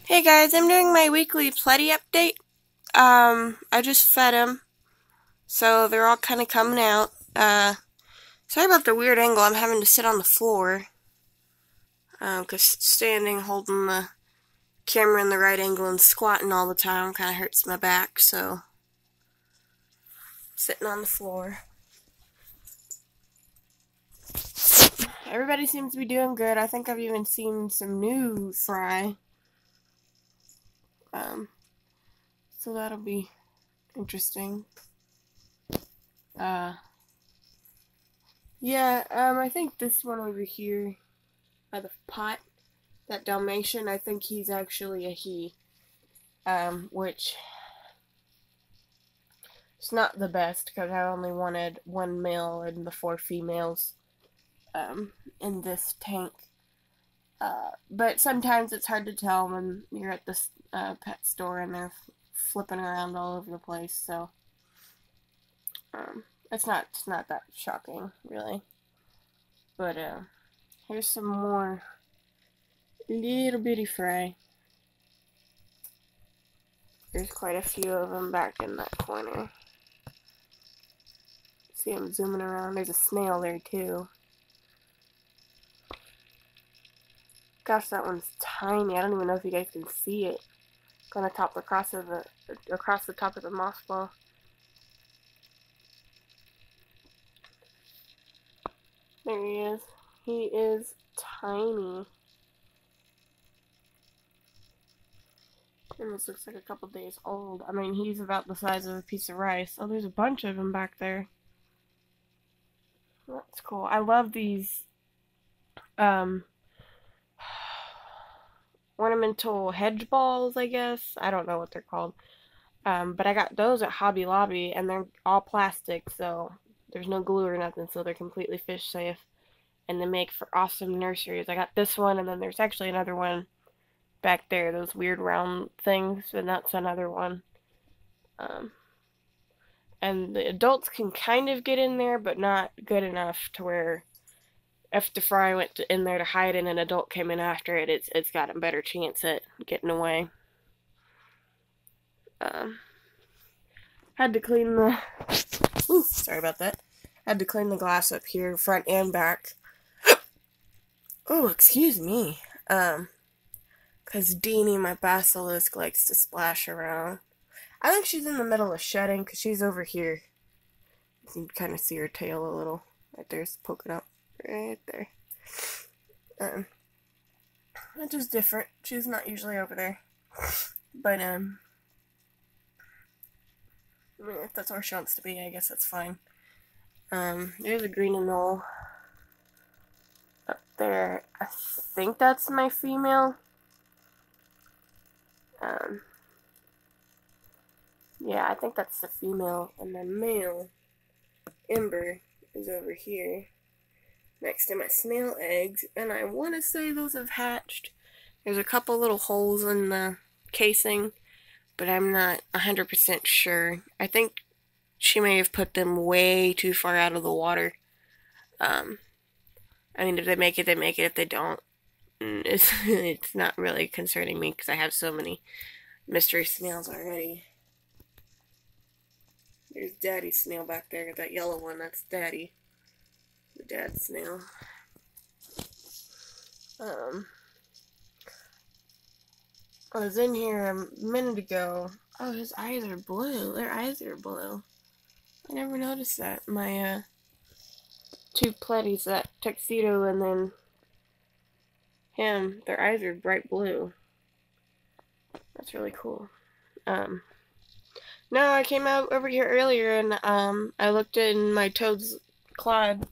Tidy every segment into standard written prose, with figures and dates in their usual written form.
Hey guys, I'm doing my weekly Pletty update. I just fed them, so they're all kind of coming out. Sorry about the weird angle. I'm having to sit on the floor, because standing, holding the camera in the right angle and squatting all the time kind of hurts my back, so sitting on the floor. Everybody seems to be doing good. I think I've even seen some new fry. So that'll be interesting. Yeah, I think this one over here by the pot, that Dalmatian, I think he's actually a he, which is not the best because I only wanted one male and the 4 females, in this tank. But sometimes it's hard to tell when you're at this pet store and they're flipping around all over the place, so it's not that shocking, really. But here's some more little bitty fry. There's quite a few of them back in that corner. See them zooming around. There's a snail there too. Gosh, that one's tiny. I don't even know if you guys can see it. Gonna top across the top of the moss ball. There he is. He is tiny. And this looks like a couple days old. I mean, he's about the size of a piece of rice. Oh, there's a bunch of them back there. That's cool. I love these ornamental hedge balls, I guess. I don't know what they're called. But I got those at Hobby Lobby, and they're all plastic, so there's no glue or nothing, so they're completely fish safe. And they make for awesome nurseries. I got this one, and then there's actually another one back there, those weird round things, and that's another one. And the adults can kind of get in there, but not good enough to where if the fry went in there to hide and an adult came in after it, it's got a better chance at getting away. Had to clean the... Ooh, sorry about that. Had to clean the glass up here, front and back. Oh, excuse me. Because Deanie, my basilisk, likes to splash around. I think she's in the middle of shedding because she's over here. You can kind of see her tail a little. Right there, it's poking up. Right there. Which is different. She's not usually over there. But, I mean, if that's where she wants to be, I guess that's fine. There's a green anole up there. I think that's my female. Yeah, I think that's the female, and the male, Ember, is over here, next to my snail eggs, and I want to say those have hatched. There's a couple little holes in the casing, but I'm not 100% sure. I think she may have put them way too far out of the water. I mean, if they make it, they make it. If they don't, it's not really concerning me because I have so many mystery snails already. There's Daddy's snail back there. That yellow one, that's Daddy. The dad snail. I was in here a minute ago. Oh, his eyes are blue. Their eyes are blue. I never noticed that. My, 2 Pletties, that tuxedo and then him, their eyes are bright blue. That's really cool. No, I came out over here earlier and I looked in my Toad's cloud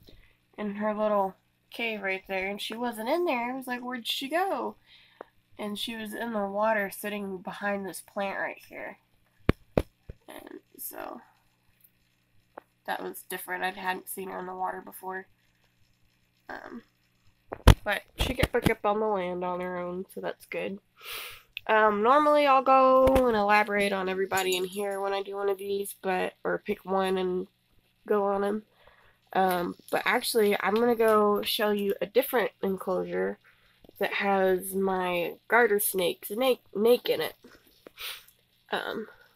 in her little cave right there, and she wasn't in there. I was like, where'd she go? And she was in the water sitting behind this plant right here. And so that was different. I hadn't seen her in the water before. But she got back up on the land on her own, so that's good. Normally I'll go and elaborate on everybody in here when I do one of these, or pick one and go on them. But actually, I'm gonna go show you a different enclosure that has my garter snake in it.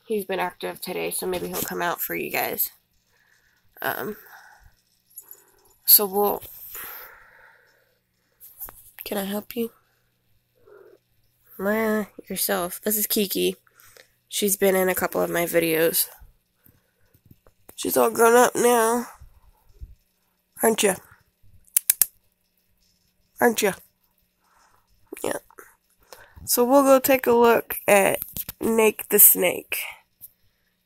He's been active today, so maybe he'll come out for you guys. So we'll... Can I help you? Yourself. This is Kiki. She's been in a couple of my videos. She's all grown up now. Aren't you? Aren't you? Yeah. So we'll go take a look at Nake the snake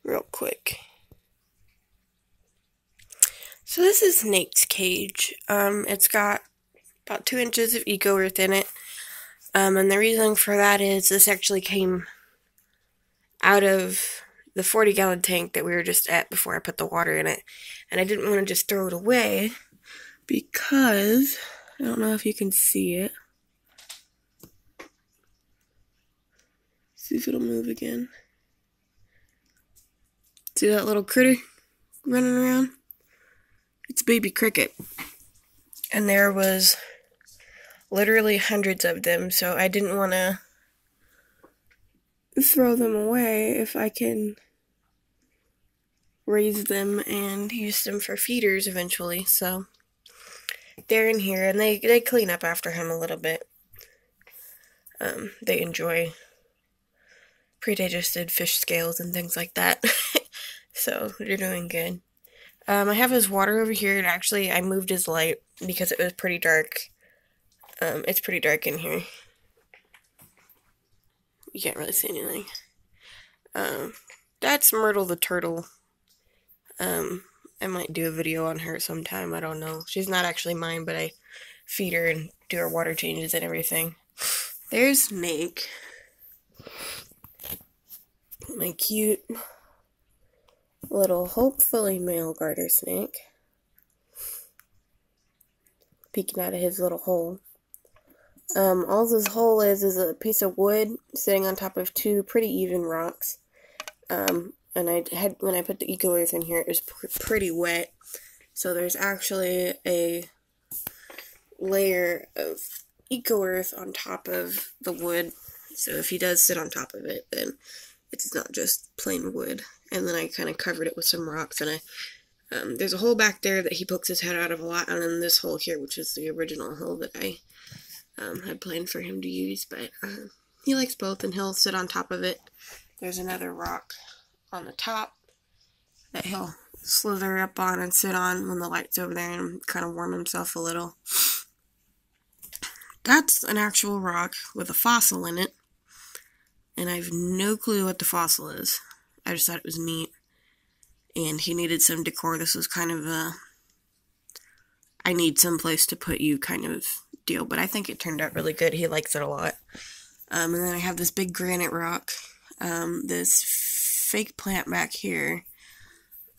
real quick. So this is Nake's cage. It's got about 2 inches of eco earth in it. And the reason for that is this actually came out of the 40-gallon tank that we were just at before I put the water in it. And I didn't want to just throw it away because, I don't know if you can see it. See if it'll move again. See that little critter running around? It's a baby cricket. And there was literally hundreds of them, so I didn't want to throw them away if I can raise them and use them for feeders eventually. So they're in here, and they clean up after him a little bit. They enjoy pre-digested fish scales and things like that. So they're doing good. I have his water over here, and actually I moved his light because it was pretty dark. It's pretty dark in here. You can't really see anything. That's Myrtle the turtle. I might do a video on her sometime, I don't know. She's not actually mine, but I feed her and do her water changes and everything. There's Nake. My cute little, hopefully male garter snake. Peeking out of his little hole. All this hole is a piece of wood sitting on top of 2 pretty even rocks. And when I put the eco earth in here, it was pretty wet. So there's actually a layer of eco earth on top of the wood. So if he does sit on top of it, then it's not just plain wood. And then I kind of covered it with some rocks, and there's a hole back there that he pokes his head out of a lot, and then this hole here, which is the original hole that I had planned for him to use, but he likes both, and he'll sit on top of it. There's another rock on the top that he'll slither up on and sit on when the light's over there and kind of warm himself a little. That's an actual rock with a fossil in it, and I have no clue what the fossil is. I just thought it was neat, and he needed some decor. This was kind of a I need some place to put you kind of deal, but I think it turned out really good. He likes it a lot. And then I have this big granite rock, this fake plant back here,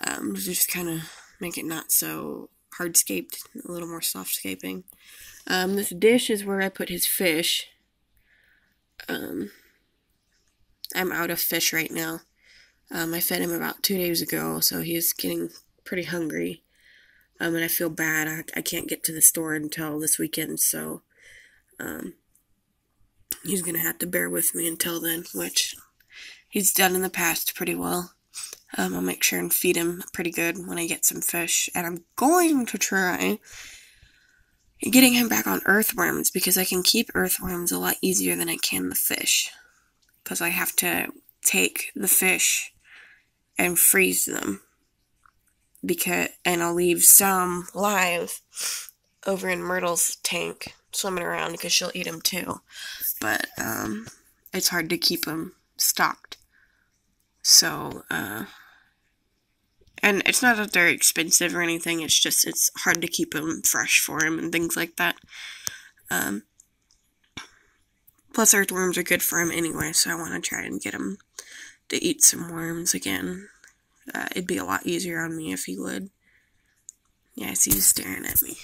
to just kind of make it not so hardscaped, a little more softscaping. This dish is where I put his fish. I'm out of fish right now. I fed him about 2 days ago, so he's getting pretty hungry. And I feel bad. I can't get to the store until this weekend, so he's going to have to bear with me until then, which he's done in the past pretty well. I'll make sure and feed him pretty good when I get some fish, and I'm going to try getting him back on earthworms, because I can keep earthworms a lot easier than I can the fish, because I have to take the fish and freeze them, and I'll leave some live over in Myrtle's tank swimming around because she'll eat them too, but it's hard to keep them stocked. So and it's not that they're expensive or anything, it's just it's hard to keep them fresh for him and things like that. Plus earthworms are good for him anyway, so I want to try and get him to eat some worms again. It'd be a lot easier on me if he would. Yeah, I see you staring at me.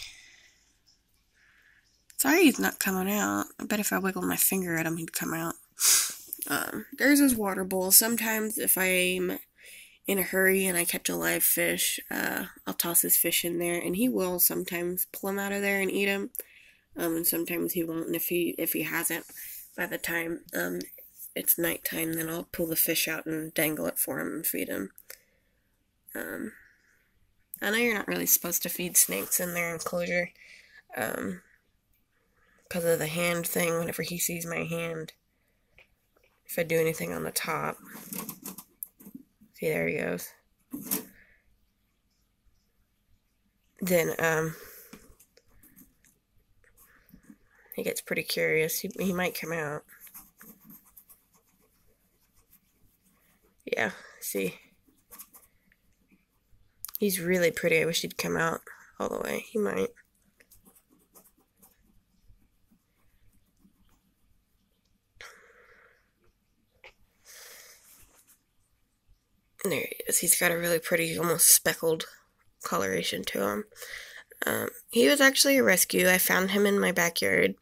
Sorry he's not coming out. I bet if I wiggled my finger at him, he'd come out. There's his water bowl. Sometimes if I'm in a hurry and I catch a live fish, I'll toss his fish in there, and he will sometimes pull him out of there and eat him. And sometimes he won't, and if he hasn't, by the time it's nighttime, then I'll pull the fish out and dangle it for him and feed him. I know you're not really supposed to feed snakes in their enclosure, because of the hand thing. Whenever he sees my hand, if I do anything on the top, see, there he goes, then he gets pretty curious. He might come out. Yeah, see, he's really pretty. I wish he'd come out all the way. He might. And there he is. He's got a really pretty, almost speckled coloration to him. He was actually a rescue. I found him in my backyard,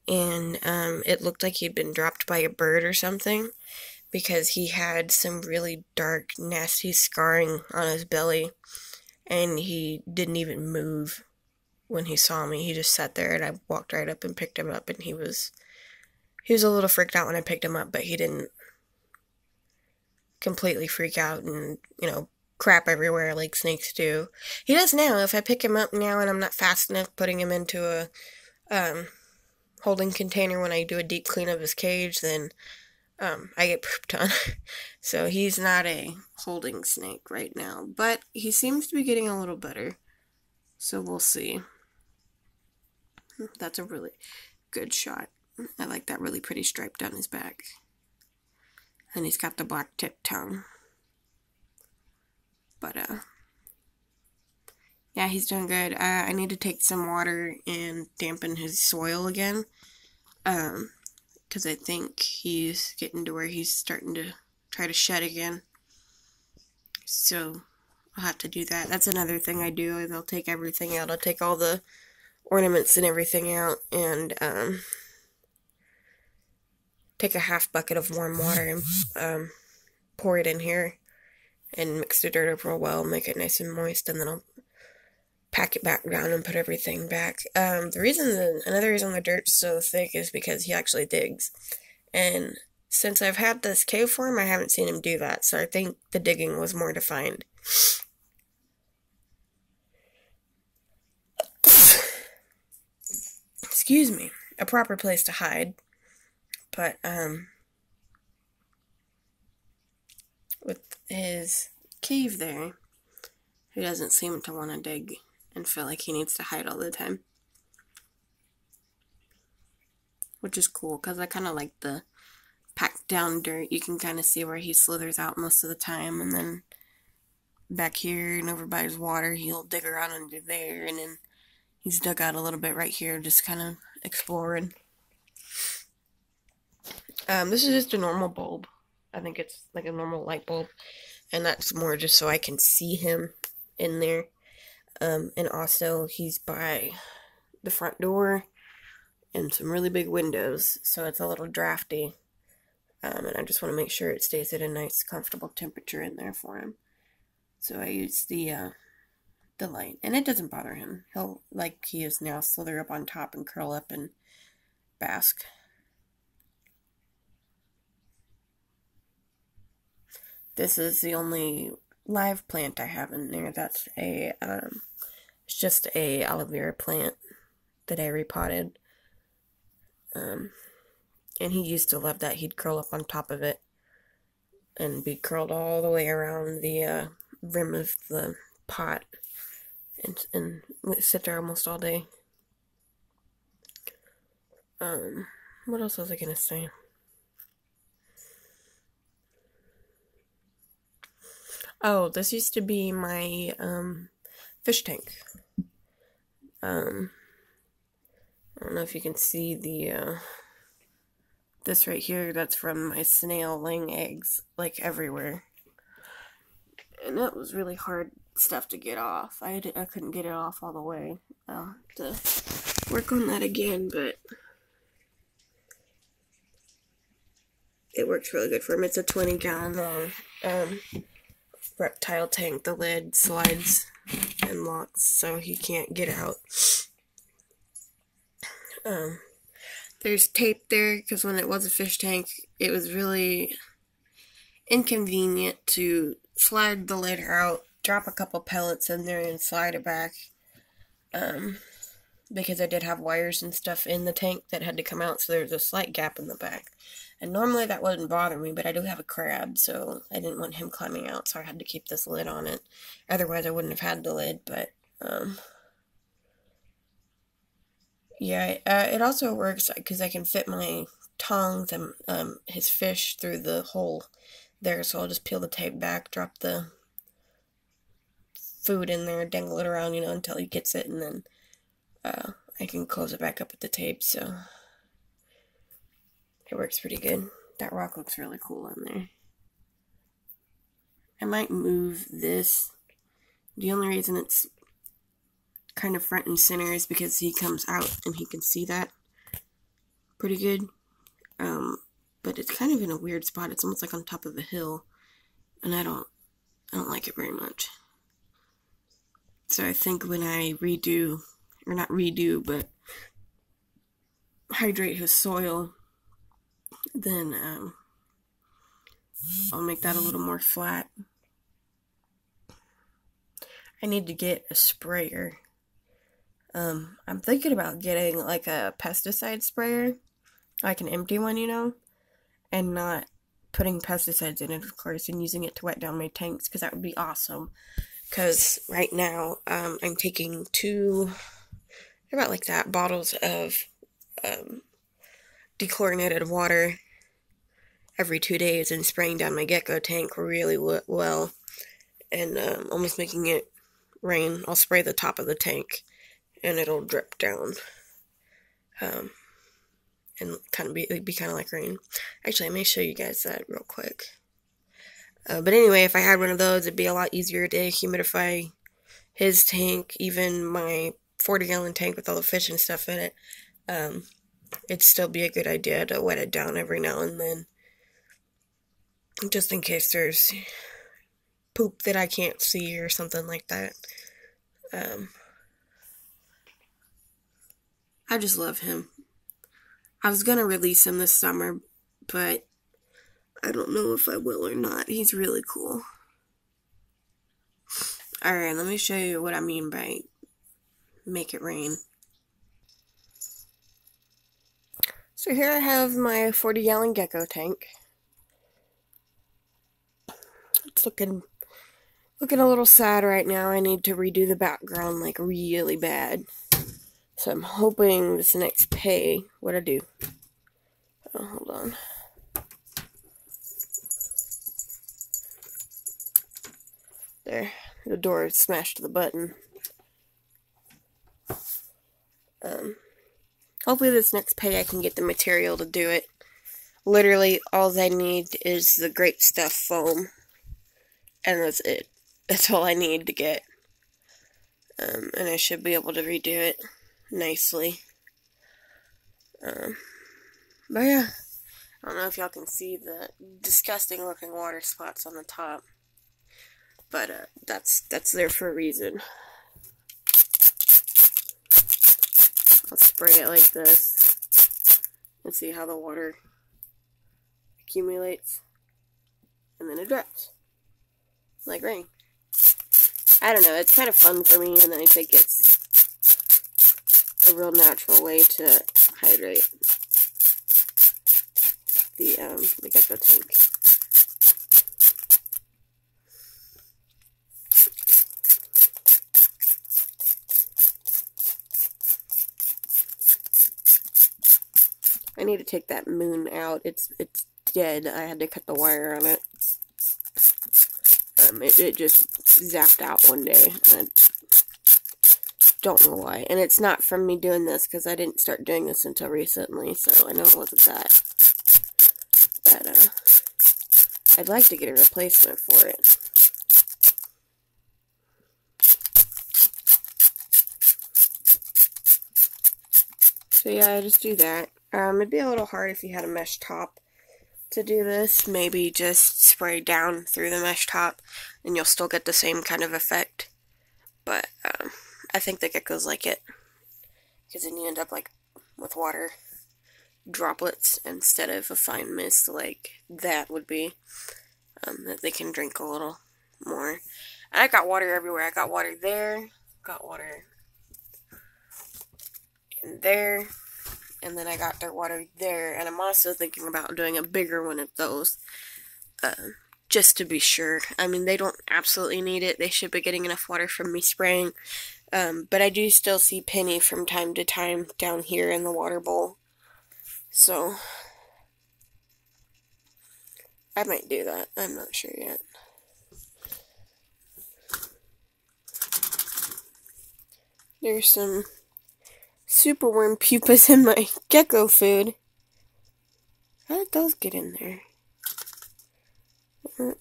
and it looked like he'd been dropped by a bird or something, because he had some really dark, nasty scarring on his belly, and he didn't even move when he saw me. He just sat there, and I walked right up and picked him up, and he was a little freaked out when I picked him up, but he didn't completely freak out and, crap everywhere like snakes do. He does now. If I pick him up now and I'm not fast enough putting him into a holding container when I do a deep clean of his cage, then I get pooped on. So he's not a holding snake right now, but he seems to be getting a little better, so we'll see. That's a really good shot. I like that really pretty stripe down his back, and he's got the black tip tongue. But yeah, he's doing good. I need to take some water and dampen his soil again, because I think he's getting to where he's starting to try to shed again. So I'll have to do that. That's another thing I do, is I'll take everything out. I'll take all the ornaments and everything out, and take a half bucket of warm water and pour it in here and mix the dirt up real well, make it nice and moist, and then I'll pack it back down and put everything back. Another reason the dirt's so thick is because he actually digs, and since I've had this cave for him, I haven't seen him do that, so I think the digging was more defined. Excuse me. A proper place to hide, but with his cave there, he doesn't seem to want to dig and feel like he needs to hide all the time, which is cool, because I kind of like the packed down dirt. You can kind of see where he slithers out most of the time, and then back here and over by his water, he'll dig around under there, and then he's dug out a little bit right here, just kind of exploring. This is just a normal bulb. I think it's like a normal light bulb, and that's more just so I can see him in there. And also, he's by the front door and some really big windows, so it's a little drafty. And I just want to make sure it stays at a nice, comfortable temperature in there for him. So I use the light, and it doesn't bother him. He'll, like he is now, slither up on top and curl up and bask. This is the only live plant I have in there. That's it's just a aloe vera plant that I repotted. And he used to love that. He'd curl up on top of it and be curled all the way around the rim of the pot and sit there almost all day. What else was I gonna say? Oh, this used to be my fish tank. I don't know if you can see the this right here. That's from my snail laying eggs like everywhere, and that was really hard stuff to get off. I couldn't get it off all the way. I'll have to work on that again, but it works really good for him. It's a 20-gallon long reptile tank. The lid slides and locks, so he can't get out. There's tape there because when it was a fish tank, it was really inconvenient to slide the lid out, drop a couple pellets in there, and slide it back. Because I did have wires and stuff in the tank that had to come out, so there was a slight gap in the back. And normally that wouldn't bother me, but I do have a crab, so I didn't want him climbing out, so I had to keep this lid on it. Otherwise, I wouldn't have had the lid, but, yeah, it also works because I can fit my tongs and, his fish through the hole there, so I'll just peel the tape back, drop the food in there, dangle it around, until he gets it, and then, I can close it back up with the tape, so it works pretty good. That rock looks really cool on there. I might move this. The only reason it's kind of front and center is because he comes out and he can see that pretty good. But it's kind of in a weird spot. It's almost like on top of a hill, and I don't like it very much. So I think when I redo, or not redo, but hydrate his soil, then I'll make that a little more flat. I need to get a sprayer. I'm thinking about getting like a pesticide sprayer, like an empty one, and not putting pesticides in it, of course, and using it to wet down my tanks, because that would be awesome. Because right now, I'm taking about like that, bottles of dechlorinated water every 2 days and spraying down my gecko tank really well, and almost making it rain. I'll spray the top of the tank and it'll drip down, and it'd be kind of like rain. Actually, I may show you guys that real quick. But anyway, if I had one of those, it'd be a lot easier to humidify his tank, even my 40-gallon tank with all the fish and stuff in it. It'd still be a good idea to wet it down every now and then, just in case there's poop that I can't see or something like that. I just love him. I was gonna release him this summer, but I don't know if I will or not. He's really cool. Alright, let me show you what I mean by make it rain. So here I have my 40-gallon gecko tank. It's looking a little sad right now. I need to redo the background like really bad. So I'm hoping this next pay, what'd I do? Oh, hold on. There, the door smashed the button. Hopefully this next pay I can get the material to do it. Literally, all I need is the Great Stuff foam. And that's it. That's all I need to get. And I should be able to redo it nicely. But yeah, I don't know if y'all can see the disgusting looking water spots on the top. But that's there for a reason. I'll spray it like this and see how the water accumulates, and then it drops like rain. I don't know, it's kind of fun for me, and I think it's a real natural way to hydrate the gecko tank. I need to take that moon out. It's dead. I had to cut the wire on it. It just zapped out one day. I don't know why. And it's not from me doing this, because I didn't start doing this until recently, so I know it wasn't that. But, I'd like to get a replacement for it. So yeah, I just do that. It'd be a little hard if you had a mesh top to do this. Maybe just spray down through the mesh top and you'll still get the same kind of effect. But I think the geckos like it, because then you end up like with water droplets instead of a fine mist like that would be, that they can drink a little more. And I got water everywhere. I got water there, got water in there, and then I got their water there, and I'm also thinking about doing a bigger one of those, just to be sure. I mean, they don't absolutely need it. They should be getting enough water from me spraying, but I do still see Penny from time to time down here in the water bowl, so I might do that. I'm not sure yet. There's some superworm pupas in my gecko food. How did those get in there?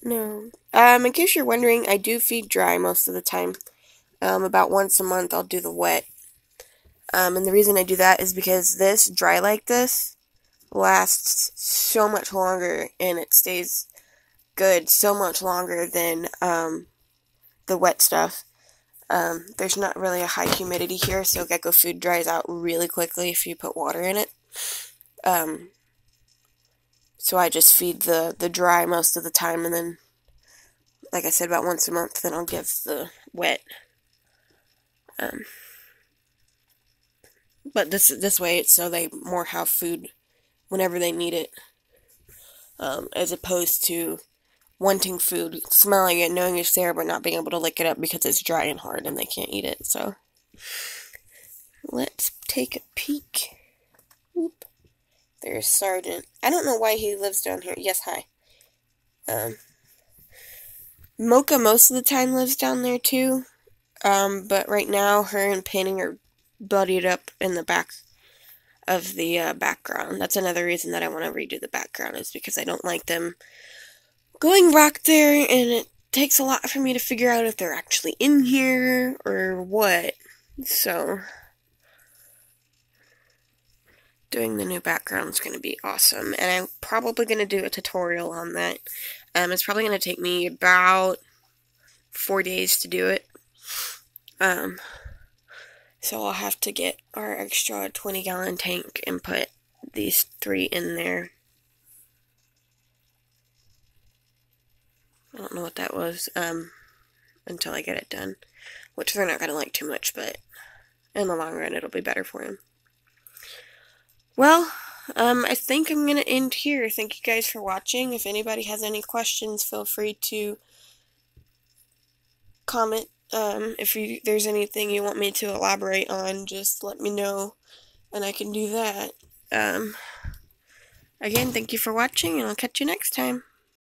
No. In case you're wondering, I do feed dry most of the time. About once a month I'll do the wet. And the reason I do that is because this, dry like this, lasts so much longer and it stays good so much longer than the wet stuff. There's not really a high humidity here, so gecko food dries out really quickly if you put water in it. So I just feed the dry most of the time, and then, like I said, about once a month, then I'll give the wet. But this way, it's so they more have food whenever they need it, as opposed to wanting food, smelling it, knowing it's there, but not being able to lick it up because it's dry and hard and they can't eat it. So let's take a peek. Oop. There's Sergeant. I don't know why he lives down here. Yes, hi. Mocha most of the time lives down there too. But right now, her and Penny are buddied up in the back of the background. That's another reason that I want to redo the background, is because I don't like them going back there, and it takes a lot for me to figure out if they're actually in here or what. So doing the new background is going to be awesome, and I'm probably going to do a tutorial on that. It's probably going to take me about 4 days to do it. So I'll have to get our extra 20-gallon tank and put these 3 in there. I don't know what that was, until I get it done. Which they're not going to like too much, but in the long run it'll be better for them. Well, I think I'm going to end here. Thank you guys for watching. If anybody has any questions, feel free to comment. If there's anything you want me to elaborate on, just let me know, and I can do that. Again, thank you for watching, and I'll catch you next time.